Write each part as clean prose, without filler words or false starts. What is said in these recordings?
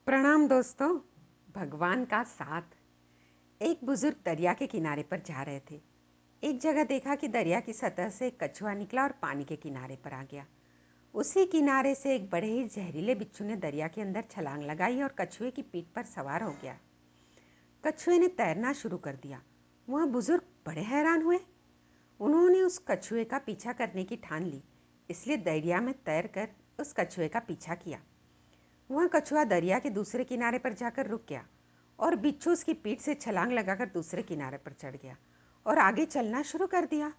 प्रणाम दोस्तों। भगवान का साथ। एक बुजुर्ग दरिया के किनारे पर जा रहे थे। एक जगह देखा कि दरिया की सतह से एक कछुआ निकला और पानी के किनारे पर आ गया। उसी किनारे से एक बड़े ही जहरीले बिच्छू ने दरिया के अंदर छलांग लगाई और कछुए की पीठ पर सवार हो गया। कछुए ने तैरना शुरू कर दिया। वह बुजुर्ग बड़े हैरान हुए। उन्होंने उस कछुए का पीछा करने की ठान ली, इसलिए दरिया में तैरकर उस कछुए का पीछा किया। वह कछुआ दरिया के दूसरे किनारे पर जाकर रुक गया और बिच्छू उसकी पीठ से छलांग लगाकर दूसरे किनारे पर चढ़ गया और आगे चलना शुरू कर दिया।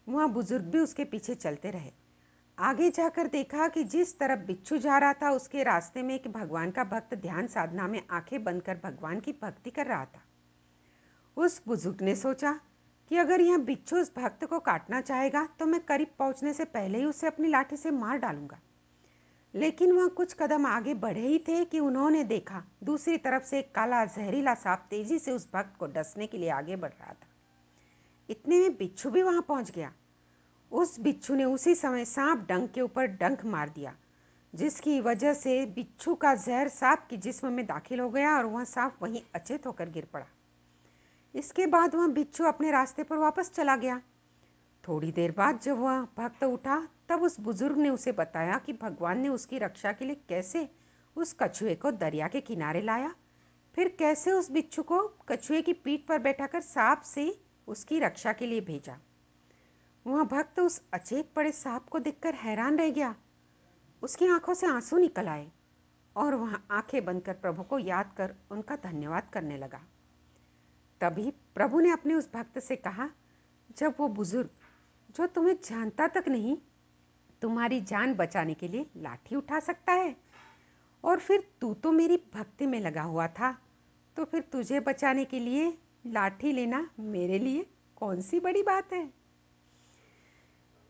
वह बुजुर्ग भी उसके पीछे चलते रहे। आगे जाकर देखा कि जिस तरफ बिच्छू जा रहा था उसके रास्ते में एक भगवान का भक्त ध्यान साधना में आंखें बंद कर भगवान की भक्ति कर रहा था। उस बुजुर्ग ने सोचा कि अगर यह बिच्छू उस भक्त को काटना चाहेगा तो मैं करीब पहुंचने से पहले ही उसे अपनी लाठी से मार डालूंगा। लेकिन वह कुछ कदम आगे बढ़े ही थे कि उन्होंने देखा दूसरी तरफ से एक काला जहरीला सांप तेजी से उस भक्त को डसने के लिए आगे बढ़ रहा था। इतने में बिच्छू भी वहां पहुंच गया। उस बिच्छू ने उसी समय सांप डंक के ऊपर डंक मार दिया, जिसकी वजह से बिच्छू का जहर सांप के जिस्म में दाखिल हो गया और वह सांप वहीं अचेत होकर गिर पड़ा। इसके बाद वह बिच्छू अपने रास्ते पर वापस चला गया। थोड़ी देर बाद जब वह भक्त उठा तब उस बुजुर्ग ने उसे बताया कि भगवान ने उसकी रक्षा के लिए कैसे उस कछुए को दरिया के किनारे लाया, फिर कैसे उस बिच्छू को कछुए की पीठ पर बैठाकर सांप से उसकी रक्षा के लिए भेजा। वह भक्त उस अचेत पड़े सांप को देखकर हैरान रह गया। उसकी आंखों से आंसू निकल आए और वह आंखें बंद कर प्रभु को याद कर उनका धन्यवाद करने लगा। तभी प्रभु ने अपने उस भक्त से कहा, जब वो बुजुर्ग जो तुम्हें जानता तक नहीं तुम्हारी जान बचाने के लिए लाठी उठा सकता है, और फिर तू तो मेरी भक्ति में लगा हुआ था, तो फिर तुझे बचाने के लिए लाठी लेना मेरे लिए कौन सी बड़ी बात है।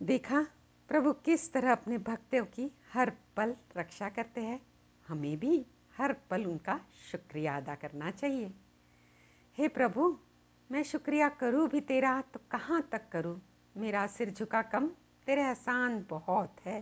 देखा प्रभु किस तरह अपने भक्तों की हर पल रक्षा करते हैं। हमें भी हर पल उनका शुक्रिया अदा करना चाहिए। हे प्रभु, मैं शुक्रिया करूं भी तेरा तो कहाँ तक करूं। मेरा सिर झुका कम, तेरे एहसान बहुत है।